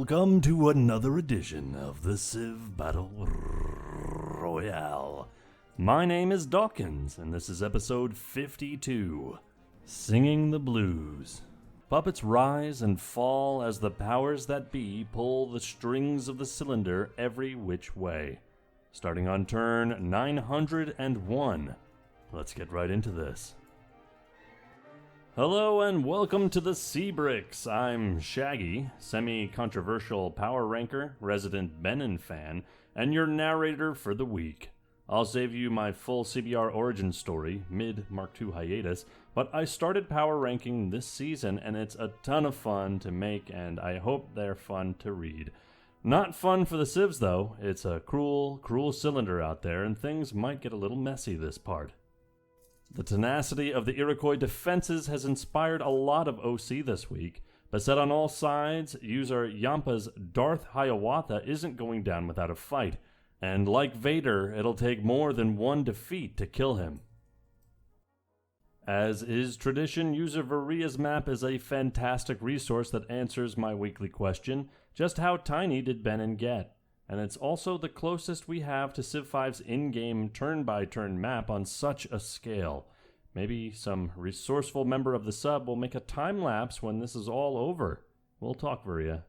Welcome to another edition of the CivBattleRoyale. My name is Dawkinzz, and this is episode 52, Singing the Blues. Puppets rise and fall as the powers that be pull the strings of the cylinder every which way. Starting on turn 901. Let's get right into this. Hello and welcome to the CBRX. I'm Shaggy, semi-controversial power ranker, resident Benin fan, and your narrator for the week. I'll save you my full CBR origin story, mid-Mark II hiatus, but I started power ranking this season and it's a ton of fun to make and I hope they're fun to read. Not fun for the Civs though. It's a cruel cylinder out there and things might get a little messy this part. The tenacity of the Iroquois defenses has inspired a lot of OC this week, but set on all sides, user Yampa's Darth Hiawatha isn't going down without a fight, and like Vader, it'll take more than one defeat to kill him. As is tradition, user Varia's map is a fantastic resource that answers my weekly question, just how tiny did Benin get? And it's also the closest we have to Civ 5's in-game turn-by-turn map on such a scale. Maybe some resourceful member of the sub will make a time-lapse when this is all over. We'll talk, Varia.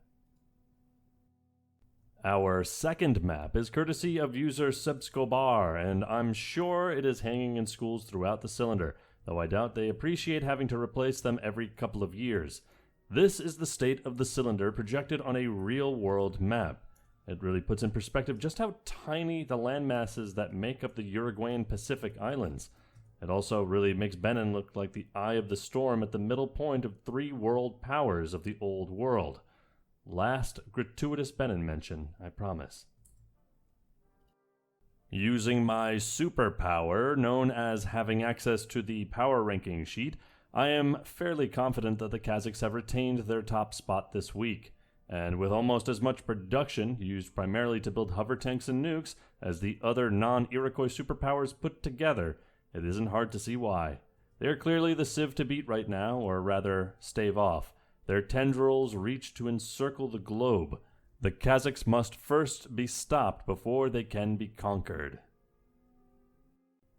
Our second map is courtesy of user CibScobar, and I'm sure it is hanging in schools throughout the cylinder, though I doubt they appreciate having to replace them every couple of years. This is the state of the cylinder projected on a real-world map. It really puts in perspective just how tiny the landmasses that make up the Uruguayan Pacific Islands. It also really makes Benin look like the eye of the storm at the middle point of three world powers of the old world. Last gratuitous Benin mention, I promise. Using my superpower, known as having access to the power ranking sheet, I am fairly confident that the Kazakhs have retained their top spot this week. And with almost as much production, used primarily to build hover tanks and nukes, as the other non-Iroquois superpowers put together, it isn't hard to see why. They are clearly the Civ to beat right now, or rather, stave off. Their tendrils reach to encircle the globe. The Kazakhs must first be stopped before they can be conquered.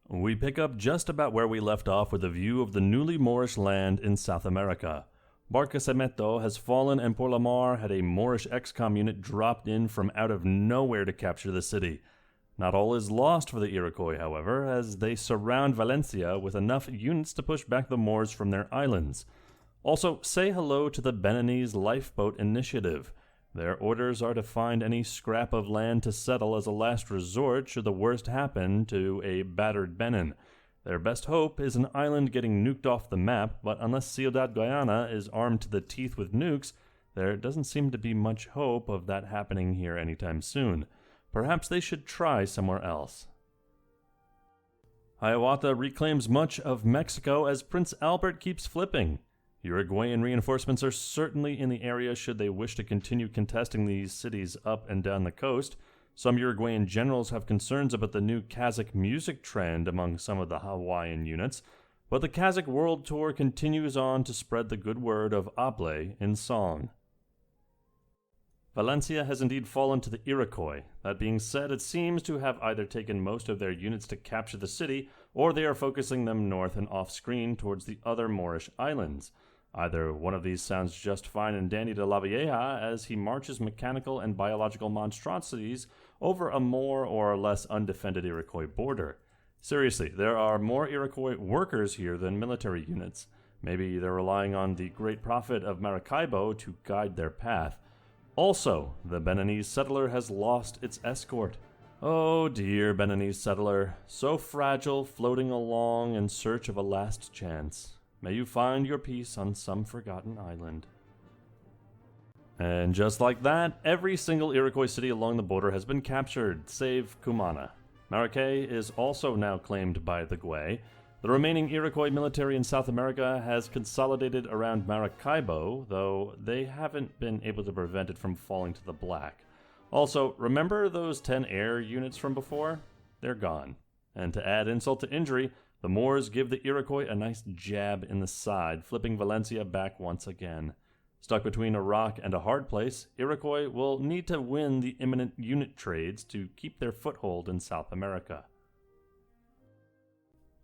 We pick up just about where we left off with a view of the newly Moorish land in South America. Barquisimeto has fallen and Porlamar had a Moorish XCOM unit dropped in from out of nowhere to capture the city. Not all is lost for the Iroquois, however, as they surround Valencia with enough units to push back the Moors from their islands. Also, say hello to the Beninese Lifeboat Initiative. Their orders are to find any scrap of land to settle as a last resort should the worst happen to a battered Benin. Their best hope is an island getting nuked off the map, but unless Ciudad Guayana is armed to the teeth with nukes, there doesn't seem to be much hope of that happening here anytime soon. Perhaps they should try somewhere else. Hiawatha reclaims much of Mexico as Prince Albert keeps flipping. Uruguayan reinforcements are certainly in the area should they wish to continue contesting these cities up and down the coast. Some Uruguayan generals have concerns about the new Kazakh music trend among some of the Hawaiian units, but the Kazakh World Tour continues on to spread the good word of Able in song. Valencia has indeed fallen to the Iroquois. That being said, it seems to have either taken most of their units to capture the city, or they are focusing them north and off-screen towards the other Moorish islands. Either one of these sounds just fine and dandy to La Vieja as he marches mechanical and biological monstrosities over a more or less undefended Iroquois border. Seriously, there are more Iroquois workers here than military units. Maybe they're relying on the great prophet of Maracaibo to guide their path. Also, the Beninese settler has lost its escort. Oh dear Beninese settler, so fragile, floating along in search of a last chance. May you find your peace on some forgotten island. And just like that, every single Iroquois city along the border has been captured, save Cumana. Maracay is also now claimed by the Gwe. The remaining Iroquois military in South America has consolidated around Maracaibo, though they haven't been able to prevent it from falling to the black. Also, remember those 10 air units from before? They're gone. And to add insult to injury, the Moors give the Iroquois a nice jab in the side, flipping Valencia back once again. Stuck between a rock and a hard place, Iroquois will need to win the imminent unit trades to keep their foothold in South America.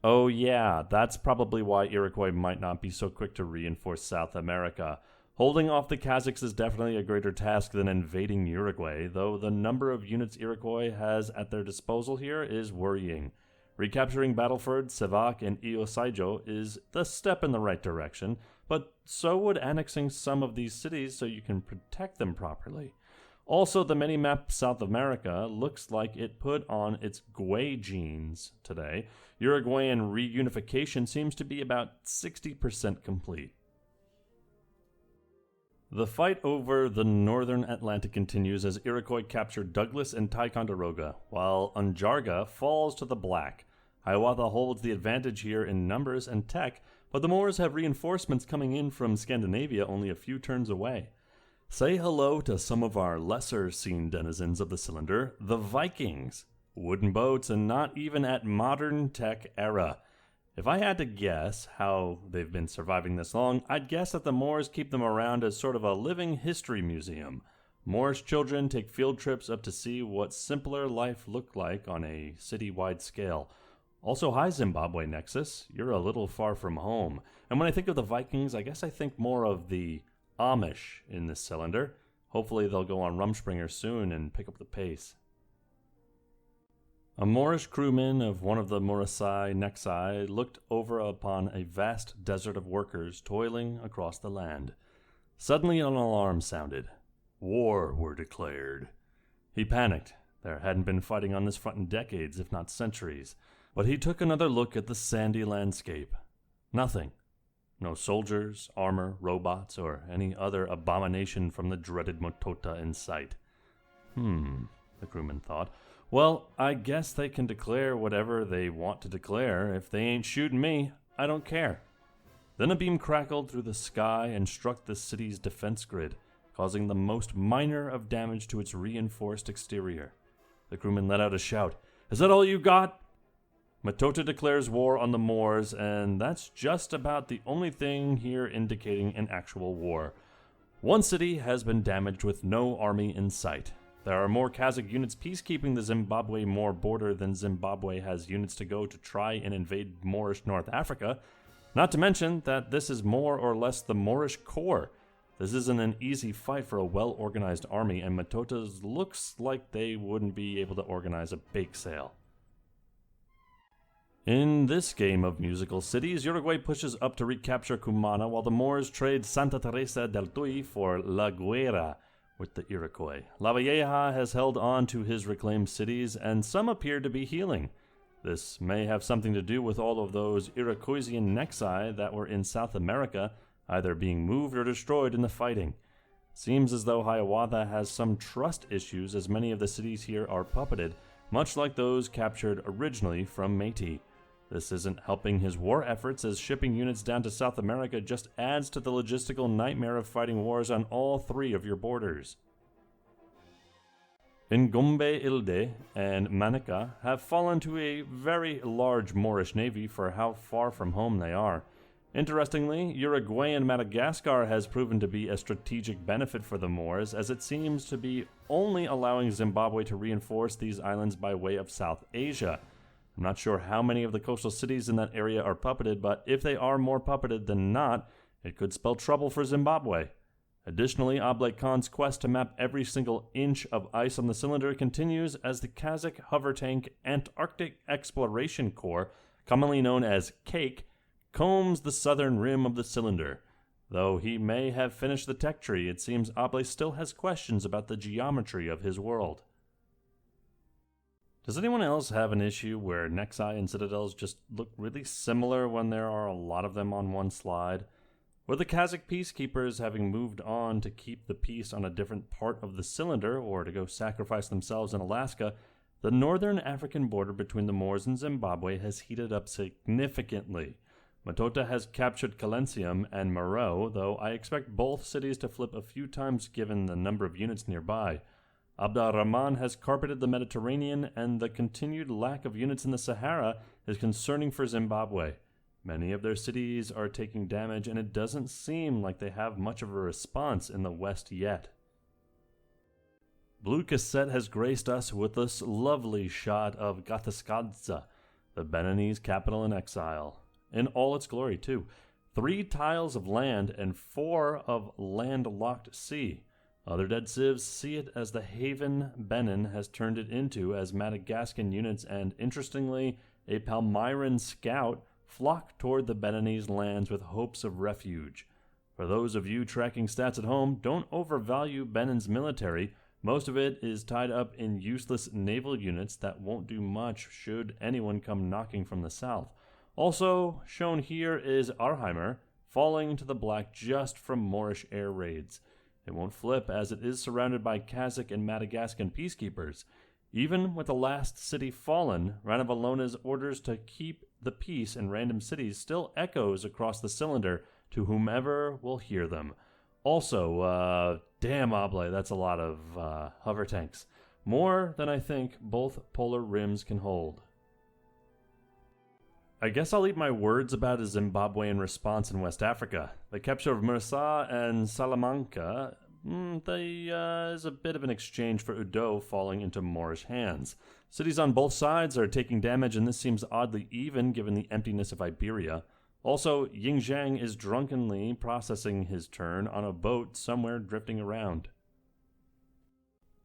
Oh yeah, that's probably why Iroquois might not be so quick to reinforce South America. Holding off the Kazakhs is definitely a greater task than invading Uruguay, though the number of units Iroquois has at their disposal here is worrying. Recapturing Battleford, Sevak, and Iosaijo is the step in the right direction, but so would annexing some of these cities so you can protect them properly. Also, the mini-map South America looks like it put on its Gwei genes today. Uruguayan reunification seems to be about 60% complete. The fight over the northern Atlantic continues as Iroquois capture Douglas and Ticonderoga, while Unjarga falls to the Black. Hiawatha holds the advantage here in numbers and tech, but the Moors have reinforcements coming in from Scandinavia only a few turns away. Say hello to some of our lesser-seen denizens of the cylinder, the Vikings. Wooden boats and not even at modern tech era. If I had to guess how they've been surviving this long, I'd guess that the Moors keep them around as sort of a living history museum. Moorish children take field trips up to see what simpler life looked like on a city-wide scale. Also, hi Zimbabwe Nexus, you're a little far from home. And when I think of the Vikings, I guess I think more of the Amish in this cylinder. Hopefully they'll go on Rumspringa soon and pick up the pace. A Moorish crewman of one of the Murasai Nexai looked over upon a vast desert of workers toiling across the land. Suddenly an alarm sounded. War were declared. He panicked. There hadn't been fighting on this front in decades, if not centuries. But he took another look at the sandy landscape. Nothing. No soldiers, armor, robots, or any other abomination from the dreaded Motota in sight. The crewman thought. Well, I guess they can declare whatever they want to declare. If they ain't shooting me, I don't care. Then a beam crackled through the sky and struck the city's defense grid, causing the most minor of damage to its reinforced exterior. The crewman let out a shout. Is that all you got? Motota declares war on the Moors, and that's just about the only thing here indicating an actual war. One city has been damaged with no army in sight. There are more Kazakh units peacekeeping the Zimbabwe-Moor border than Zimbabwe has units to go to try and invade Moorish North Africa. Not to mention that this is more or less the Moorish core. This isn't an easy fight for a well-organized army, and Motota's looks like they wouldn't be able to organize a bake sale. In this game of musical cities, Uruguay pushes up to recapture Cumana while the Moors trade Santa Teresa del Tuy for La Guera with the Iroquois. Lavalleja has held on to his reclaimed cities, and some appear to be healing. This may have something to do with all of those Iroquoisian Nexai that were in South America, either being moved or destroyed in the fighting. Seems as though Hiawatha has some trust issues, as many of the cities here are puppeted, much like those captured originally from Métis. This isn't helping his war efforts, as shipping units down to South America just adds to the logistical nightmare of fighting wars on all three of your borders. Ngombe Ilde and Manica have fallen to a very large Moorish navy for how far from home they are. Interestingly, Uruguayan Madagascar has proven to be a strategic benefit for the Moors, as it seems to be only allowing Zimbabwe to reinforce these islands by way of South Asia. I'm not sure how many of the coastal cities in that area are puppeted, but if they are more puppeted than not, it could spell trouble for Zimbabwe. Additionally, Oblate Khan's quest to map every single inch of ice on the cylinder continues as the Kazakh hover tank Antarctic Exploration Corps, commonly known as CAKE, combs the southern rim of the cylinder. Though he may have finished the tech tree, it seems Oblate still has questions about the geometry of his world. Does anyone else have an issue where Nexai and Citadels just look really similar when there are a lot of them on one slide? Were the Kazakh peacekeepers having moved on to keep the peace on a different part of the cylinder, or to go sacrifice themselves in Alaska, the northern African border between the Moors and Zimbabwe has heated up significantly. Motota has captured Calencium and Meroe, though I expect both cities to flip a few times given the number of units nearby. Abd al-Rahman has carpeted the Mediterranean, and the continued lack of units in the Sahara is concerning for Zimbabwe. Many of their cities are taking damage, and it doesn't seem like they have much of a response in the west yet. Blue Cassette has graced us with this lovely shot of Dawkinzz, the Beninese capital in exile. In all its glory, too. 3 tiles of land and 4 of landlocked sea. Other dead civs see it as the haven Benin has turned it into, as Madagascan units and, interestingly, a Palmyran scout flock toward the Beninese lands with hopes of refuge. For those of you tracking stats at home, don't overvalue Benin's military. Most of it is tied up in useless naval units that won't do much should anyone come knocking from the south. Also shown here is Arnheimer, falling to the black just from Moorish air raids. It won't flip, as it is surrounded by Kazakh and Madagascan peacekeepers. Even with the last city fallen, Ranavalona's orders to keep the peace in random cities still echoes across the cylinder to whomever will hear them. Also, damn Oblay, that's a lot of hover tanks. More than I think both polar rims can hold. I guess I'll eat my words about a Zimbabwean response in West Africa. The capture of Mursa and Salamanca is a bit of an exchange for Udo falling into Moorish hands. Cities on both sides are taking damage, and this seems oddly even given the emptiness of Iberia. Also, Yingzhang is drunkenly processing his turn on a boat somewhere drifting around.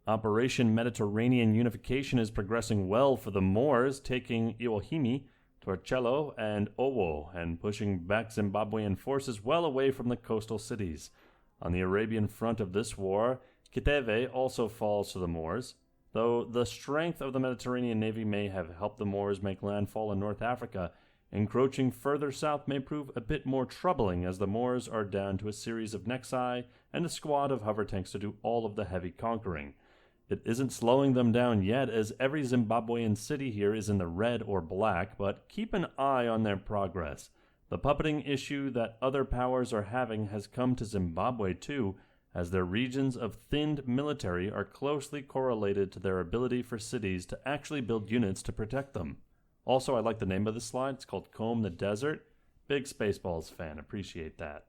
Operation Mediterranean Unification is progressing well for the Moors, taking Iwohimi, Torcello, and Owo, and pushing back Zimbabwean forces well away from the coastal cities. On the Arabian front of this war, Kiteve also falls to the Moors, though the strength of the Mediterranean Navy may have helped the Moors make landfall in North Africa. Encroaching further south may prove a bit more troubling, as the Moors are down to a series of Nexi and a squad of hover tanks to do all of the heavy conquering. It isn't slowing them down yet, as every Zimbabwean city here is in the red or black, but keep an eye on their progress. The puppeting issue that other powers are having has come to Zimbabwe too, as their regions of thinned military are closely correlated to their ability for cities to actually build units to protect them. Also, I like the name of this slide. It's called Comb the Desert. Big Spaceballs fan, appreciate that.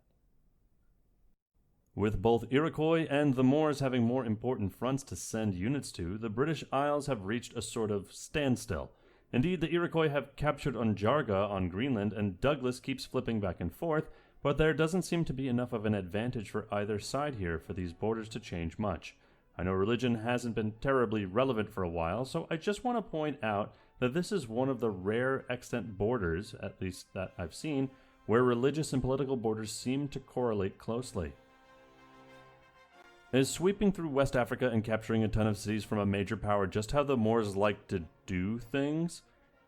With both Iroquois and the Moors having more important fronts to send units to, the British Isles have reached a sort of standstill. Indeed, the Iroquois have captured Onjarga on Greenland, and Douglas keeps flipping back and forth, but there doesn't seem to be enough of an advantage for either side here for these borders to change much. I know religion hasn't been terribly relevant for a while, so I just want to point out that this is one of the rare extant borders, at least that I've seen, where religious and political borders seem to correlate closely. Is sweeping through West Africa and capturing a ton of cities from a major power just how the Moors like to do things?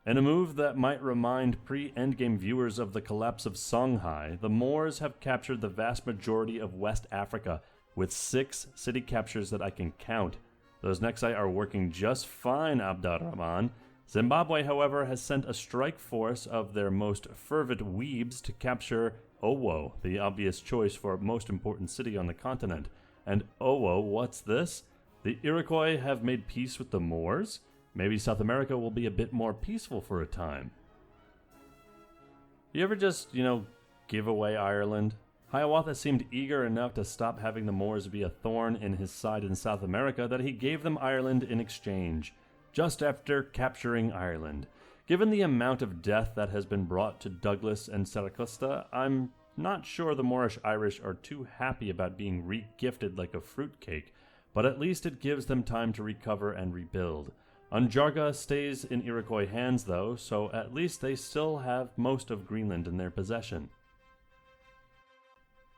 In a move that might remind pre-endgame viewers of the collapse of Songhai, the Moors have captured the vast majority of West Africa, with 6 city captures that I can count. Those Nexi are working just fine, Abdurrahman. Zimbabwe, however, has sent a strike force of their most fervent weebs to capture Owo, the obvious choice for most important city on the continent. And Owo, what's this? The Iroquois have made peace with the Moors? Maybe South America will be a bit more peaceful for a time. You ever just, give away Ireland? Hiawatha seemed eager enough to stop having the Moors be a thorn in his side in South America that he gave them Ireland in exchange, just after capturing Ireland. Given the amount of death that has been brought to Douglas and Saracusta, I'm not sure the Moorish Irish are too happy about being re-gifted like a fruitcake, but at least it gives them time to recover and rebuild. Onjarga stays in Iroquois hands though, so at least they still have most of Greenland in their possession.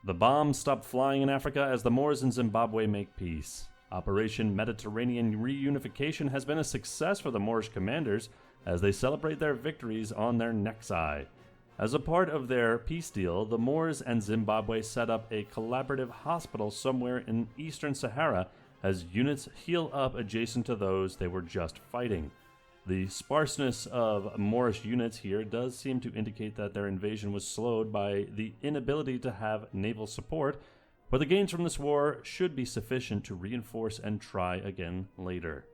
The bombs stop flying in Africa as the Moors in Zimbabwe make peace. Operation Mediterranean Reunification has been a success for the Moorish commanders as they celebrate their victories on their Nexi. As a part of their peace deal, the Moors and Zimbabwe set up a collaborative hospital somewhere in eastern Sahara as units heal up adjacent to those they were just fighting. The sparseness of Moorish units here does seem to indicate that their invasion was slowed by the inability to have naval support, but the gains from this war should be sufficient to reinforce and try again later.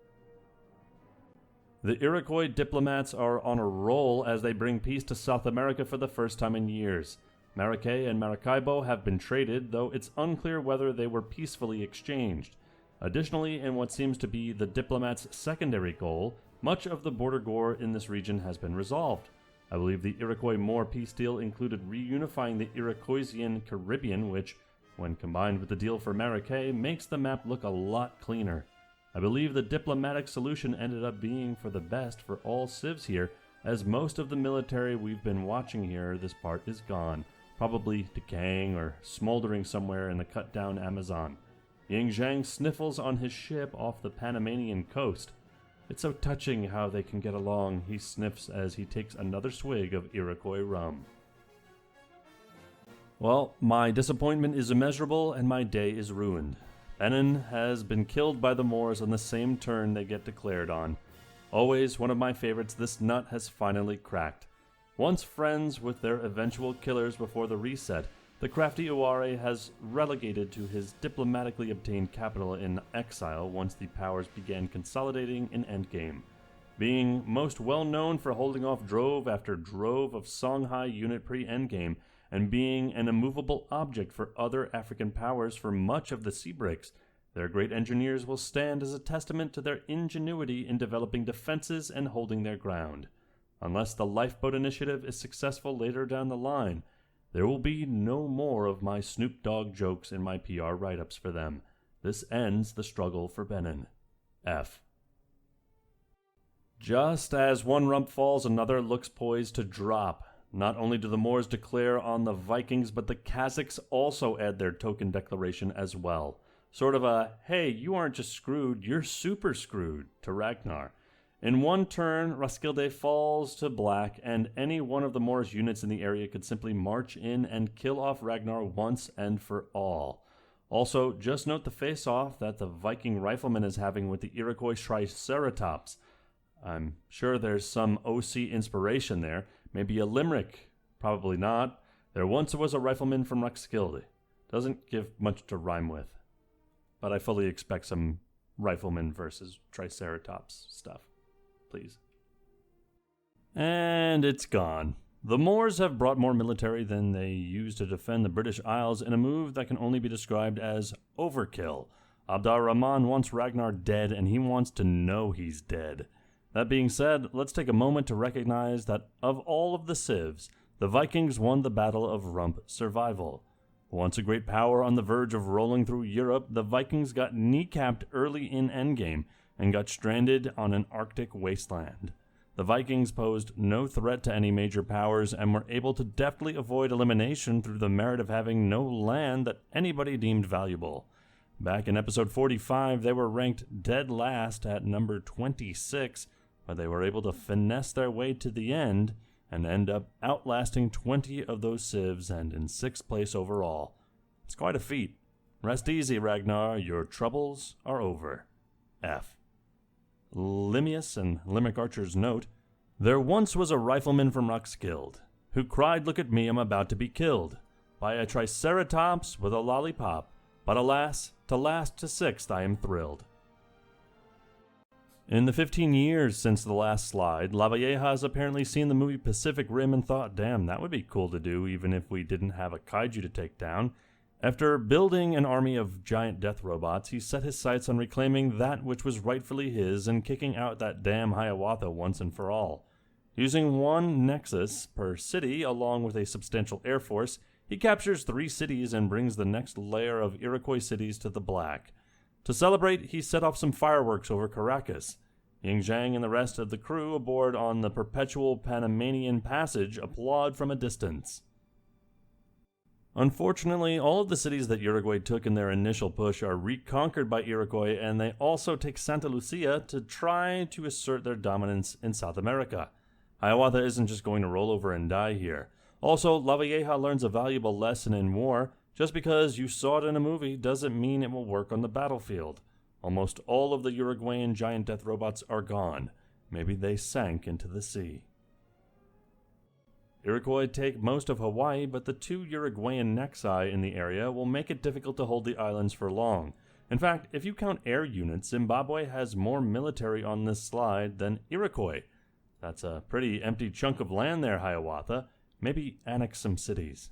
The Iroquois diplomats are on a roll as they bring peace to South America for the first time in years. Maracay and Maracaibo have been traded, though it's unclear whether they were peacefully exchanged. Additionally, in what seems to be the diplomats' secondary goal, much of the border gore in this region has been resolved. I believe the Iroquois-Moor peace deal included reunifying the Iroquoisian Caribbean, which, when combined with the deal for Maracay, makes the map look a lot cleaner. I believe the diplomatic solution ended up being for the best for all civs here, as most of the military we've been watching here this part is gone, probably decaying or smoldering somewhere in the cut-down Amazon. Ying Zhang sniffles on his ship off the Panamanian coast. It's so touching how they can get along, he sniffs as he takes another swig of Iroquois rum. Well, my disappointment is immeasurable and my day is ruined. Benin has been killed by the Moors on the same turn they get declared on. Always one of my favorites, this nut has finally cracked. Once friends with their eventual killers before the reset, the crafty Uware has relegated to his diplomatically obtained capital in exile once the powers began consolidating in Endgame. Being most well known for holding off drove after drove of Songhai unit pre-Endgame, and being an immovable object for other African powers for much of the CBRX, their great engineers will stand as a testament to their ingenuity in developing defenses and holding their ground. Unless the Lifeboat Initiative is successful later down the line, there will be no more of my Snoop Dogg jokes in my PR write-ups for them. This ends the struggle for Benin. F. Just as one rump falls, another looks poised to drop. Not only do the Moors declare on the Vikings, but the Kazakhs also add their token declaration as well. Sort of a, hey, you aren't just screwed, you're super screwed, to Ragnar. In one turn, Roskilde falls to black, and any one of the Moorish units in the area could simply march in and kill off Ragnar once and for all. Also, just note the face-off that the Viking rifleman is having with the Iroquois Triceratops. I'm sure there's some OC inspiration there. Maybe a limerick. Probably not. There once was a rifleman from Roskilde. Doesn't give much to rhyme with. But I fully expect some rifleman versus Triceratops stuff. Please. And it's gone. The Moors have brought more military than they used to defend the British Isles in a move that can only be described as overkill. Abd ar-Rahman wants Ragnar dead, and he wants to know he's dead. That being said, let's take a moment to recognize that of all of the civs, the Vikings won the Battle of Rump Survival. Once a great power on the verge of rolling through Europe, the Vikings got kneecapped early in Endgame and got stranded on an Arctic wasteland. The Vikings posed no threat to any major powers and were able to deftly avoid elimination through the merit of having no land that anybody deemed valuable. Back in episode 45, they were ranked dead last at number 26, but they were able to finesse their way to the end and end up outlasting 20 of those civs and in 6th place overall. It's quite a feat. Rest easy, Ragnar, your troubles are over. F. Limnius and Limerick Archer's note, there once was a rifleman from Roskilde who cried, look at me, I'm about to be killed by a triceratops with a lollipop, but alas, to last to 6th I am thrilled. In the 15 years since the last slide, Lavalleja has apparently seen the movie Pacific Rim and thought, damn, that would be cool to do even if we didn't have a kaiju to take down. After building an army of giant death robots, he set his sights on reclaiming that which was rightfully his and kicking out that damn Hiawatha once and for all. Using one Nexus per city along with a substantial air force, he captures 3 cities and brings the next layer of Iroquois cities to the black. To celebrate, he set off some fireworks over Caracas. Ying Zhang and the rest of the crew aboard on the perpetual Panamanian Passage applaud from a distance. Unfortunately, all of the cities that Uruguay took in their initial push are reconquered by Iroquois, and they also take Santa Lucia to try to assert their dominance in South America. Hiawatha isn't just going to roll over and die here. Also, Lavalleja learns a valuable lesson in war. Just because you saw it in a movie doesn't mean it will work on the battlefield. Almost all of the Uruguayan giant death robots are gone. Maybe they sank into the sea. Iroquois take most of Hawaii, but the 2 Uruguayan nexi in the area will make it difficult to hold the islands for long. In fact, if you count air units, Zimbabwe has more military on this slide than Iroquois. That's a pretty empty chunk of land there, Hiawatha. Maybe annex some cities.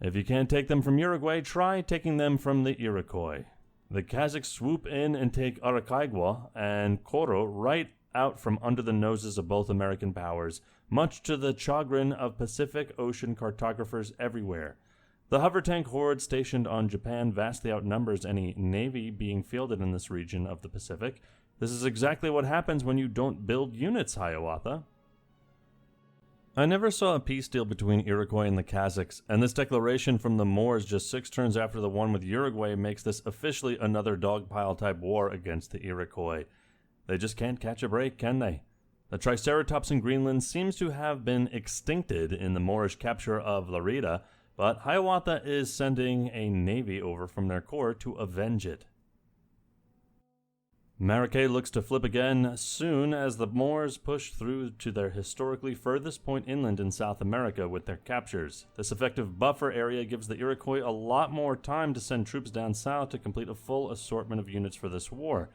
If you can't take them from Uruguay, try taking them from the Iroquois. The Kazakhs swoop in and take Arakaigua and Coro right out from under the noses of both American powers, much to the chagrin of Pacific Ocean cartographers everywhere. The hover tank horde stationed on Japan vastly outnumbers any navy being fielded in this region of the Pacific. This is exactly what happens when you don't build units, Hiawatha. I never saw a peace deal between Iroquois and the Kazakhs, and this declaration from the Moors just 6 turns after the one with Uruguay makes this officially another dogpile-type war against the Iroquois. They just can't catch a break, can they? The Triceratops in Greenland seems to have been extincted in the Moorish capture of Lerida, but Hiawatha is sending a navy over from their court to avenge it. Maracay looks to flip again soon as the Moors push through to their historically furthest point inland in South America with their captures. This effective buffer area gives the Iroquois a lot more time to send troops down south to complete a full assortment of units for this war.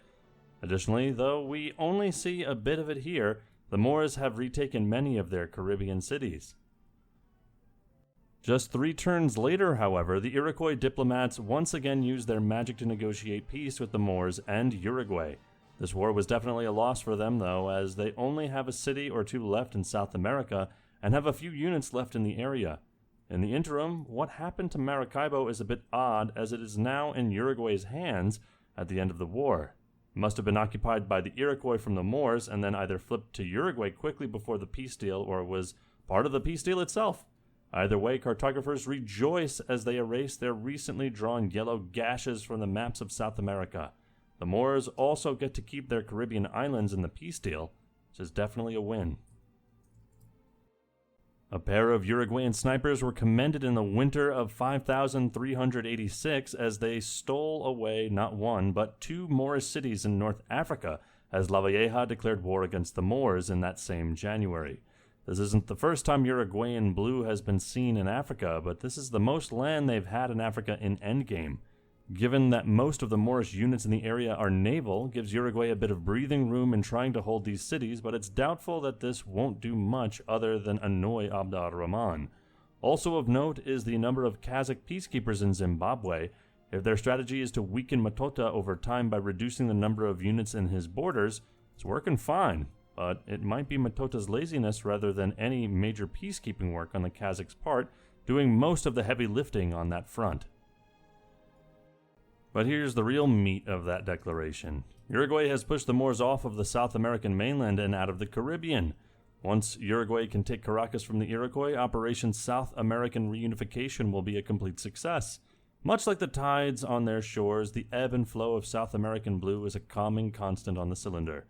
Additionally, though we only see a bit of it here, the Moors have retaken many of their Caribbean cities. Just 3 turns later, however, the Iroquois diplomats once again used their magic to negotiate peace with the Moors and Uruguay. This war was definitely a loss for them, though, as they only have a city or 2 left in South America and have a few units left in the area. In the interim, what happened to Maracaibo is a bit odd, as it is now in Uruguay's hands at the end of the war. It must have been occupied by the Iroquois from the Moors and then either flipped to Uruguay quickly before the peace deal or was part of the peace deal itself. Either way, cartographers rejoice as they erase their recently drawn yellow gashes from the maps of South America. The Moors also get to keep their Caribbean islands in the peace deal, which is definitely a win. A pair of Uruguayan snipers were commended in the winter of 5386 as they stole away not 1 but 2 Moorish cities in North Africa, as La Valleja declared war against the Moors in that same January. This isn't the first time Uruguayan blue has been seen in Africa, but this is the most land they've had in Africa in Endgame. Given that most of the Moorish units in the area are naval, gives Uruguay a bit of breathing room in trying to hold these cities, but it's doubtful that this won't do much other than annoy Abd al-Rahman. Also of note is the number of Kazakh peacekeepers in Zimbabwe. If their strategy is to weaken Matota over time by reducing the number of units in his borders, it's working fine. But it might be Matota's laziness rather than any major peacekeeping work on the Kazakhs' part, doing most of the heavy lifting on that front. But here's the real meat of that declaration. Uruguay has pushed the Moors off of the South American mainland and out of the Caribbean. Once Uruguay can take Caracas from the Iroquois, Operation South American Reunification will be a complete success. Much like the tides on their shores, the ebb and flow of South American blue is a calming constant on the cylinder.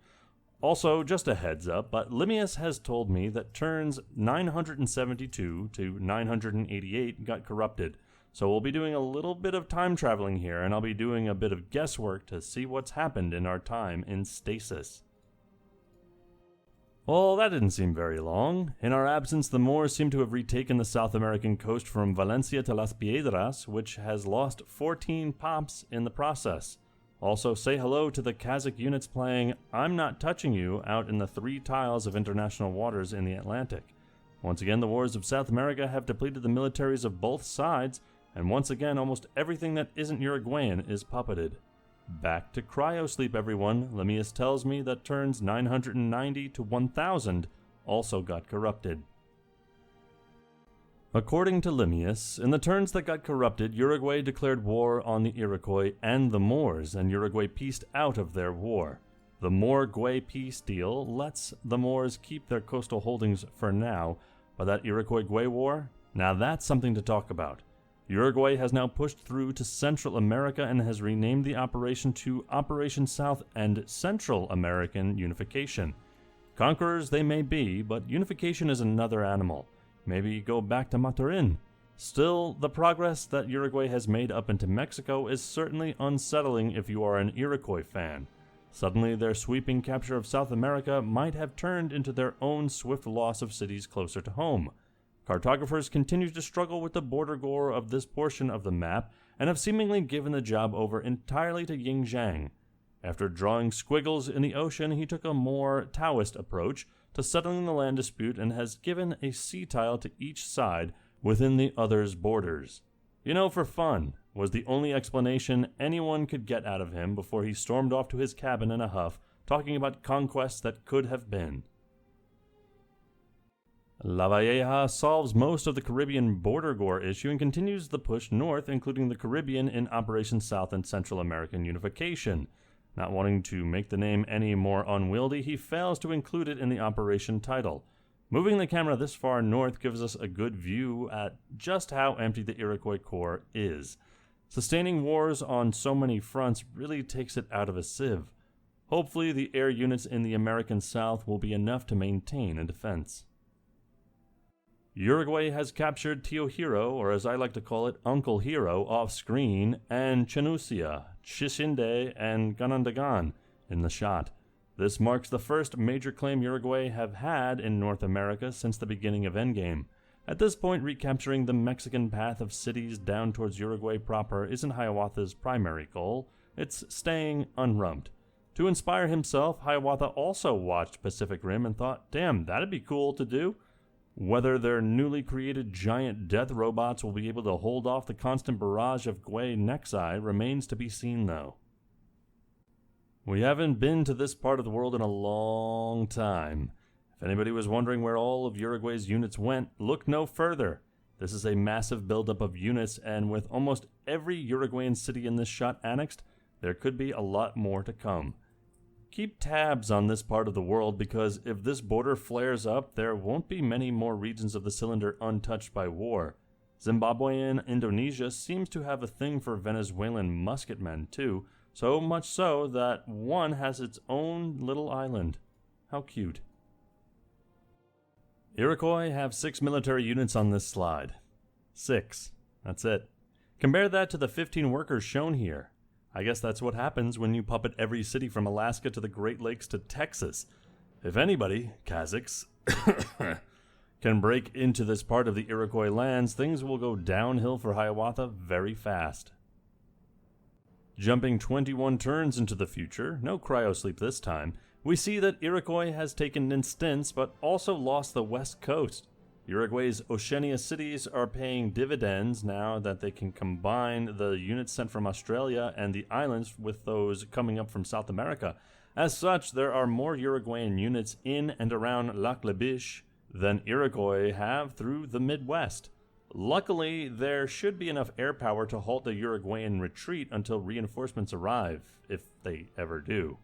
Also, just a heads up, but Limius has told me that turns 972 to 988 got corrupted, so we'll be doing a little bit of time traveling here, and I'll be doing a bit of guesswork to see what's happened in our time in stasis. Well, that didn't seem very long. In our absence, the Moors seem to have retaken the South American coast from Valencia to Las Piedras, which has lost 14 pops in the process. Also, say hello to the Kazakh units playing I'm Not Touching You out in the 3 tiles of international waters in the Atlantic. Once again, the wars of South America have depleted the militaries of both sides, and once again, almost everything that isn't Uruguayan is puppeted. Back to cryosleep, everyone. Lemius tells me that turns 990 to 1000 also got corrupted. According to Limius, in the turns that got corrupted, Uruguay declared war on the Iroquois and the Moors, and Uruguay pieced out of their war. The Moor-Guay peace deal lets the Moors keep their coastal holdings for now, but that Iroquois-Guay war? Now that's something to talk about. Uruguay has now pushed through to Central America and has renamed the operation to Operation South and Central American Unification. Conquerors they may be, but unification is another animal. Maybe go back to Maturin. Still, the progress that Uruguay has made up into Mexico is certainly unsettling if you are an Iroquois fan. Suddenly, their sweeping capture of South America might have turned into their own swift loss of cities closer to home. Cartographers continue to struggle with the border gore of this portion of the map, and have seemingly given the job over entirely to Ying Zhang. After drawing squiggles in the ocean, he took a more Taoist approach to settling the land dispute and has given a sea tile to each side within the other's borders. For fun, was the only explanation anyone could get out of him before he stormed off to his cabin in a huff, talking about conquests that could have been. Lavalleja solves most of the Caribbean border gore issue and continues the push north, including the Caribbean in Operation South and Central American Unification. Not wanting to make the name any more unwieldy, he fails to include it in the operation title. Moving the camera this far north gives us a good view at just how empty the Iroquois Corps is. Sustaining wars on so many fronts really takes it out of a sieve. Hopefully the air units in the American South will be enough to maintain a defense. Uruguay has captured Tio Hero, or as I like to call it, Uncle Hero, off-screen, and Chenusia, Chishinde, and Ganandagan in the shot. This marks the first major claim Uruguay have had in North America since the beginning of Endgame. At this point, recapturing the Mexican path of cities down towards Uruguay proper isn't Hiawatha's primary goal, it's staying unrumped. To inspire himself, Hiawatha also watched Pacific Rim and thought, damn, that'd be cool to do. Whether their newly created giant death robots will be able to hold off the constant barrage of Gwei Nexi remains to be seen, though. We haven't been to this part of the world in a long time. If anybody was wondering where all of Uruguay's units went, look no further. This is a massive buildup of units, and with almost every Uruguayan city in this shot annexed, there could be a lot more to come. Keep tabs on this part of the world, because if this border flares up, there won't be many more regions of the cylinder untouched by war. Zimbabwean Indonesia seems to have a thing for Venezuelan musketmen too, so much so that one has its own little island. How cute. Iroquois have 6 military units on this slide. 6. That's it. Compare that to the 15 workers shown here. I guess that's what happens when you puppet every city from Alaska to the Great Lakes to Texas. If anybody, Kazakhs, can break into this part of the Iroquois lands, things will go downhill for Hiawatha very fast. Jumping 21 turns into the future, no cryosleep this time, we see that Iroquois has taken Ninstance but also lost the west coast. Uruguay's Oceania cities are paying dividends now that they can combine the units sent from Australia and the islands with those coming up from South America. As such, there are more Uruguayan units in and around Lac La Biche than Iroquois have through the Midwest. Luckily, there should be enough air power to halt the Uruguayan retreat until reinforcements arrive, if they ever do.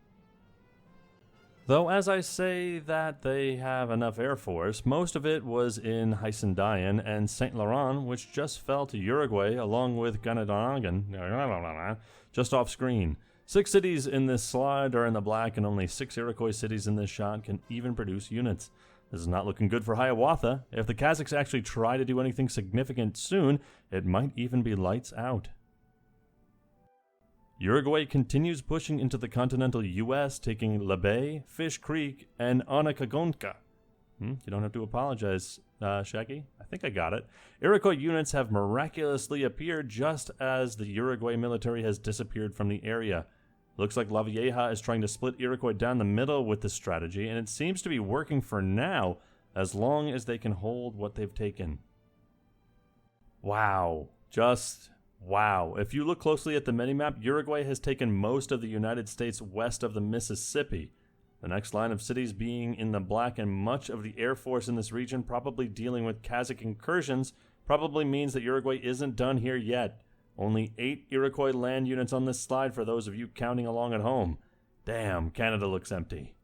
Though as I say that they have enough air force, most of it was in Hysandayan and Saint Laurent, which just fell to Uruguay along with Ganadagan, just off screen. 6 cities in this slide are in the black, and only 6 Iroquois cities in this shot can even produce units. This is not looking good for Hiawatha. If the Kazakhs actually try to do anything significant soon, it might even be lights out. Uruguay continues pushing into the continental U.S., taking La Bay, Fish Creek, and Anacagonca. You don't have to apologize, Shaggy. I think I got it. Iroquois units have miraculously appeared just as the Uruguay military has disappeared from the area. Looks like Lavalleja is trying to split Iroquois down the middle with this strategy, and it seems to be working for now, as long as they can hold what they've taken. Wow. Just wow. If you look closely at the minimap, Uruguay has taken most of the United States west of the Mississippi. The next line of cities being in the black, and much of the Air Force in this region probably dealing with Kazakh incursions, probably means that Uruguay isn't done here yet. Only 8 Iroquois land units on this slide for those of you counting along at home. Damn, Canada looks empty.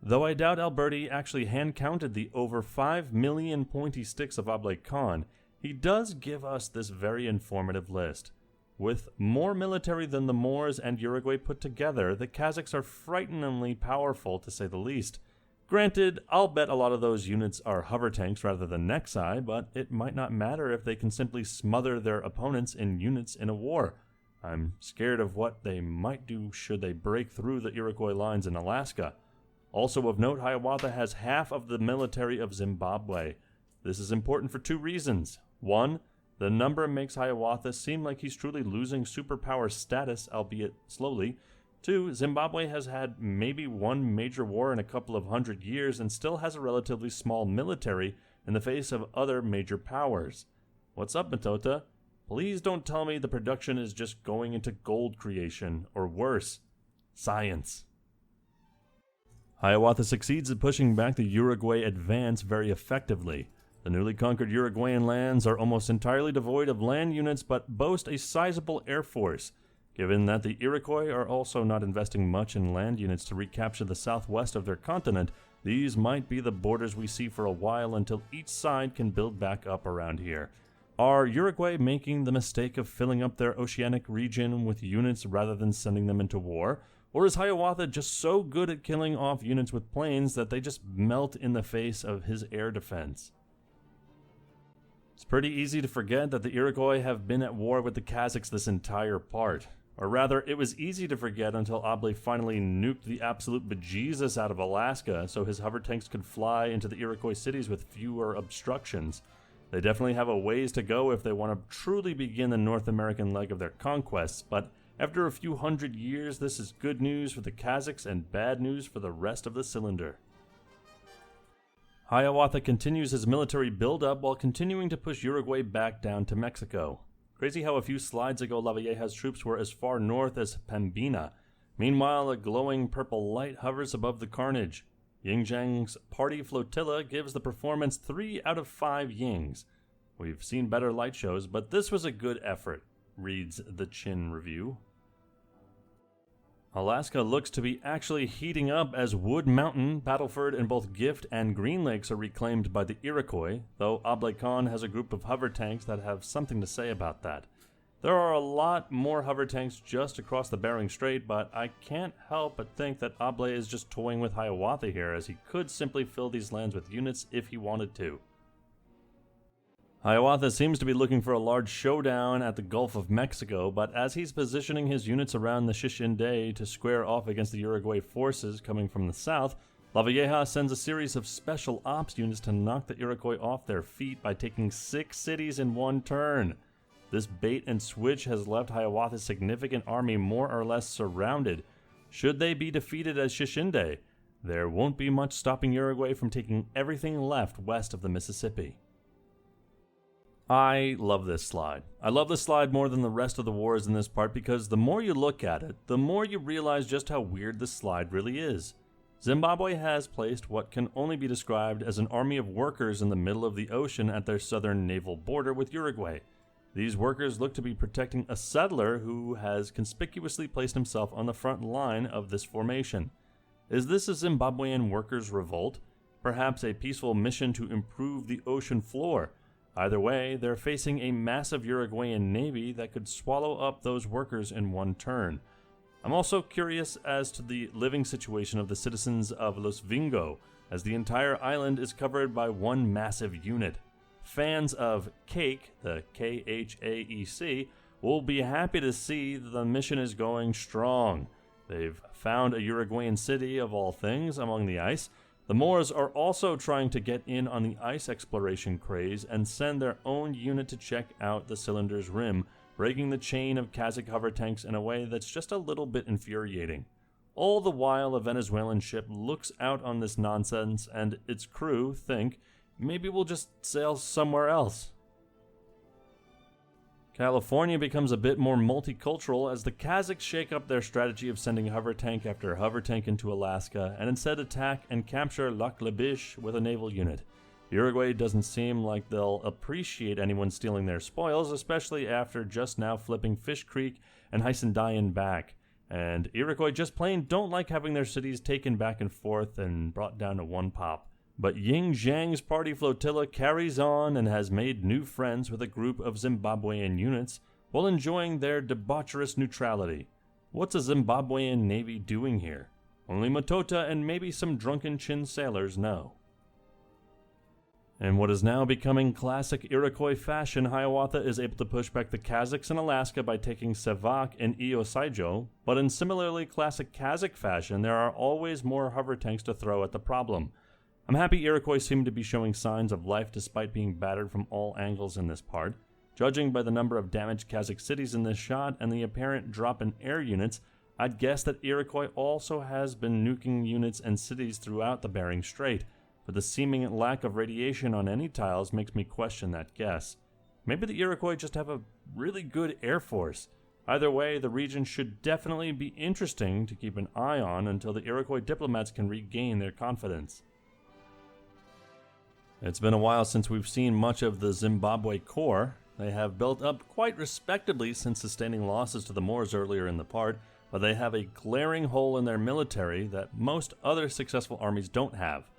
Though I doubt Alberti actually hand-counted the over 5 million pointy sticks of Oblate Khan, he does give us this very informative list. With more military than the Moors and Uruguay put together, the Kazakhs are frighteningly powerful, to say the least. Granted, I'll bet a lot of those units are hover tanks rather than Nexi, but it might not matter if they can simply smother their opponents in units in a war. I'm scared of what they might do should they break through the Iroquois lines in Alaska. Also of note, Hiawatha has half of the military of Zimbabwe. This is important for 2 reasons. 1, The number makes Hiawatha seem like he's truly losing superpower status, albeit slowly. 2. Zimbabwe has had maybe one major war in a couple of 100 years and still has a relatively small military in the face of other major powers. What's up, Matota? Please don't tell me the production is just going into gold creation, or worse, science. Hiawatha succeeds at pushing back the Uruguay advance very effectively. The newly conquered Uruguayan lands are almost entirely devoid of land units but boast a sizable air force. Given that the Iroquois are also not investing much in land units to recapture the southwest of their continent, these might be the borders we see for a while until each side can build back up around here. Are Uruguay making the mistake of filling up their oceanic region with units rather than sending them into war? Or is Hiawatha just so good at killing off units with planes that they just melt in the face of his air defense? It's pretty easy to forget that the Iroquois have been at war with the Kazakhs this entire part. Or rather, it was easy to forget until Ablé finally nuked the absolute bejesus out of Alaska so his hover tanks could fly into the Iroquois cities with fewer obstructions. They definitely have a ways to go if they want to truly begin the North American leg of their conquests, but after a few hundred years, this is good news for the Kazakhs and bad news for the rest of the cylinder. Hiawatha continues his military build-up while continuing to push Uruguay back down to Mexico. Crazy how a few slides ago Lavalleja's troops were as far north as Pembina. Meanwhile, a glowing purple light hovers above the carnage. Ying Zhang's party flotilla gives the performance 3 out of 5 yings. We've seen better light shows, but this was a good effort, reads the Chin Review. Alaska looks to be actually heating up as Wood Mountain, Battleford, and both Gift and Green Lakes are reclaimed by the Iroquois, though Ablé Khan has a group of hover tanks that have something to say about that. There are a lot more hover tanks just across the Bering Strait, but I can't help but think that Ablé is just toying with Hiawatha here, as he could simply fill these lands with units if he wanted to. Hiawatha seems to be looking for a large showdown at the Gulf of Mexico, but as he's positioning his units around the Xixinday to square off against the Uruguay forces coming from the south, Lavalleja sends a series of special ops units to knock the Iroquois off their feet by taking 6 cities in one turn. This bait and switch has left Hiawatha's significant army more or less surrounded. Should they be defeated at Xixinday, there won't be much stopping Uruguay from taking everything left west of the Mississippi. I love this slide. I love this slide more than the rest of the wars in this part because the more you look at it, the more you realize just how weird this slide really is. Zimbabwe has placed what can only be described as an army of workers in the middle of the ocean at their southern naval border with Uruguay. These workers look to be protecting a settler who has conspicuously placed himself on the front line of this formation. Is this a Zimbabwean workers' revolt? Perhaps a peaceful mission to improve the ocean floor? Either way, they're facing a massive Uruguayan navy that could swallow up those workers in one turn. I'm also curious as to the living situation of the citizens of Los Vingo, as the entire island is covered by one massive unit. Fans of Cake, the Khaec, will be happy to see that the mission is going strong. They've found a Uruguayan city, of all things, among the ice. The Moors are also trying to get in on the ice exploration craze and send their own unit to check out the cylinder's rim, breaking the chain of Kazakh hover tanks in a way that's just a little bit infuriating. All the while, a Venezuelan ship looks out on this nonsense and its crew think, maybe we'll just sail somewhere else. California becomes a bit more multicultural as the Kazakhs shake up their strategy of sending hover tank after hover tank into Alaska and instead attack and capture Lac La Biche with a naval unit. Uruguay doesn't seem like they'll appreciate anyone stealing their spoils, especially after just now flipping Fish Creek and Heisendayan back. And Iroquois just plain don't like having their cities taken back and forth and brought down to one pop. But Ying Zhang's party flotilla carries on and has made new friends with a group of Zimbabwean units while enjoying their debaucherous neutrality. What's a Zimbabwean navy doing here? Only Matota and maybe some drunken Chin sailors know. In what is now becoming classic Iroquois fashion, Hiawatha is able to push back the Kazakhs in Alaska by taking Sevak and Iosaijo, but in similarly classic Kazakh fashion, there are always more hover tanks to throw at the problem. I'm happy Iroquois seem to be showing signs of life despite being battered from all angles in this part. Judging by the number of damaged Kazakh cities in this shot and the apparent drop in air units, I'd guess that Iroquois also has been nuking units and cities throughout the Bering Strait, but the seeming lack of radiation on any tiles makes me question that guess. Maybe the Iroquois just have a really good air force. Either way, the region should definitely be interesting to keep an eye on until the Iroquois diplomats can regain their confidence. It's been a while since we've seen much of the Zimbabwe Corps. They have built up quite respectably since sustaining losses to the Moors earlier in the part, but they have a glaring hole in their military that most other successful armies don't have.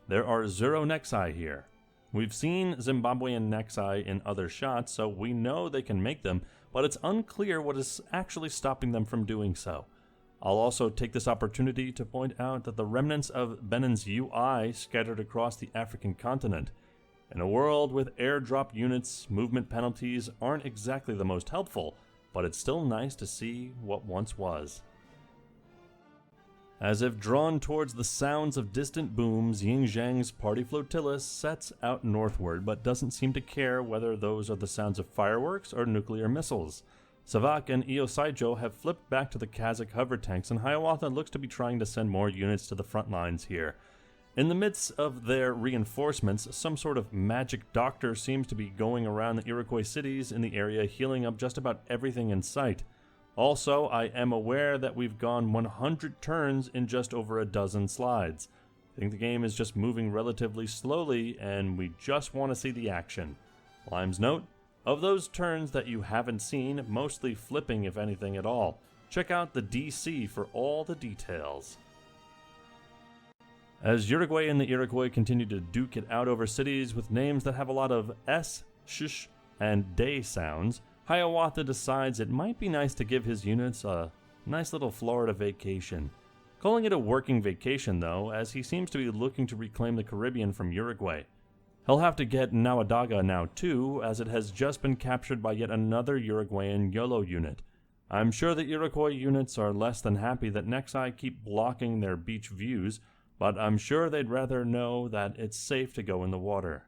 There are 0 Nexi here. We've seen Zimbabwean Nexi in other shots, so we know they can make them, but it's unclear what is actually stopping them from doing so. I'll also take this opportunity to point out that the remnants of Benin's UI scattered across the African continent. In a world with airdrop units, movement penalties aren't exactly the most helpful, but it's still nice to see what once was. As if drawn towards the sounds of distant booms, Yingzhang's party flotilla sets out northward, but doesn't seem to care whether those are the sounds of fireworks or nuclear missiles. Savak and Iosaijo have flipped back to the Kazakh hover tanks, and Hiawatha looks to be trying to send more units to the front lines here. In the midst of their reinforcements, some sort of magic doctor seems to be going around the Iroquois cities in the area, healing up just about everything in sight. Also, I am aware that we've gone 100 turns in just over a dozen slides. I think the game is just moving relatively slowly, and we just want to see the action. Lime's note: of those turns that you haven't seen, mostly flipping if anything at all. Check out the DC for all the details. As Uruguay and the Iroquois continue to duke it out over cities with names that have a lot of S, sh, and day sounds, Hiawatha decides it might be nice to give his units a nice little Florida vacation. Calling it a working vacation though, as he seems to be looking to reclaim the Caribbean from Uruguay. He'll have to get Nawadaga now too, as it has just been captured by yet another Uruguayan YOLO unit. I'm sure the Iroquois units are less than happy that Nexi keep blocking their beach views, but I'm sure they'd rather know that it's safe to go in the water.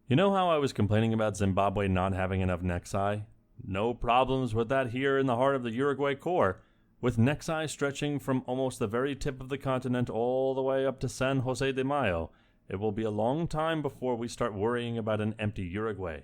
You know how I was complaining about Zimbabwe not having enough Nexi? No problems with that here in the heart of the Uruguay Corps, with Nexi stretching from almost the very tip of the continent all the way up to San Jose de Mayo. It will be a long time before we start worrying about an empty Uruguay.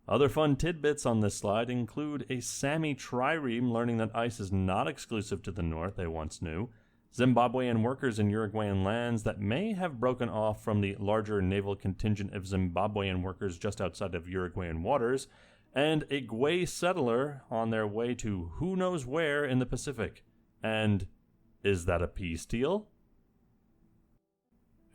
Other fun tidbits on this slide include a Sami trireme learning that ice is not exclusive to the north they once knew, Zimbabwean workers in Uruguayan lands that may have broken off from the larger naval contingent of Zimbabwean workers just outside of Uruguayan waters, and a Gwei settler on their way to who knows where in the Pacific. And is that a peace deal?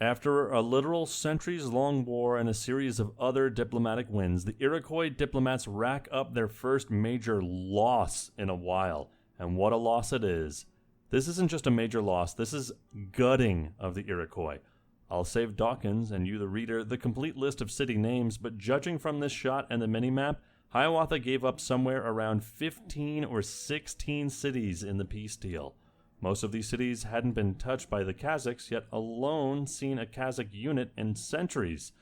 After a literal centuries-long war and a series of other diplomatic wins, the Iroquois diplomats rack up their first major loss in a while. And what a loss it is. This isn't just a major loss, this is gutting of the Iroquois. I'll save Dawkinzz and you the reader the complete list of city names, but judging from this shot and the minimap, Hiawatha gave up somewhere around 15 or 16 cities in the peace deal. Most of these cities hadn't been touched by the Kazakhs, yet alone seen a Kazakh unit in centuries.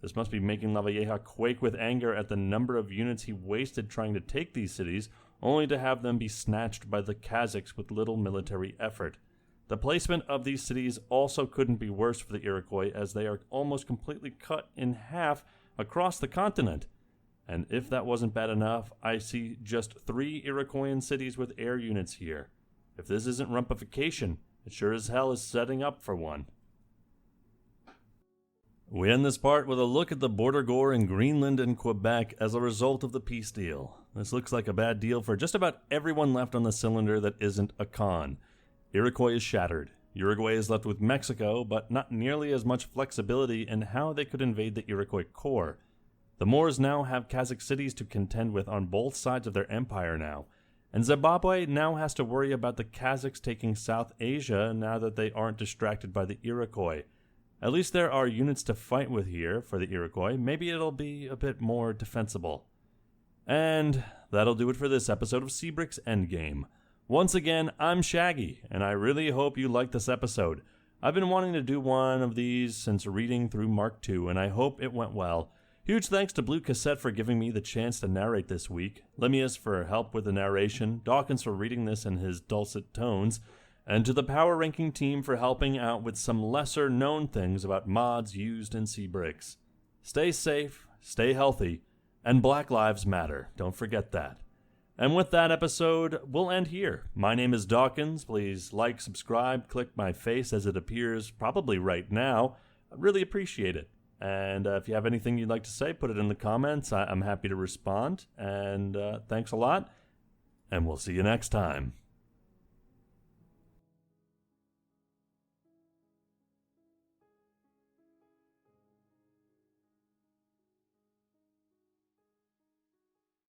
This must be making Lavalleja quake with anger at the number of units he wasted trying to take these cities, only to have them be snatched by the Kazakhs with little military effort. The placement of these cities also couldn't be worse for the Iroquois, as they are almost completely cut in half across the continent. And if that wasn't bad enough, I see just 3 Iroquoian cities with air units here. If this isn't rumpification, it sure as hell is setting up for one. We end this part with a look at the border gore in Greenland and Quebec as a result of the peace deal. This looks like a bad deal for just about everyone left on the cylinder that isn't a con. Iroquois is shattered. Uruguay is left with Mexico, but not nearly as much flexibility in how they could invade the Iroquois core. The Moors now have Kazakh cities to contend with on both sides of their empire now, and Zimbabwe now has to worry about the Kazakhs taking South Asia now that they aren't distracted by the Iroquois. At least there are units to fight with here for the Iroquois. Maybe it'll be a bit more defensible. And that'll do it for this episode of CBRX Endgame. Once again, I'm Shaggy, and I really hope you liked this episode. I've been wanting to do one of these since reading through Mark II, and I hope it went well. Huge thanks to Blue Cassette for giving me the chance to narrate this week, Limius for help with the narration, Dawkinzz for reading this in his dulcet tones, and to the Power Ranking team for helping out with some lesser-known things about mods used in CBRX. Stay safe, stay healthy, and Black Lives Matter. Don't forget that. And with that episode, we'll end here. My name is Dawkinzz. Please like, subscribe, click my face as it appears probably right now. I'd really appreciate it. And if you have anything you'd like to say, put it in the comments. I'm happy to respond. And thanks a lot. And we'll see you next time.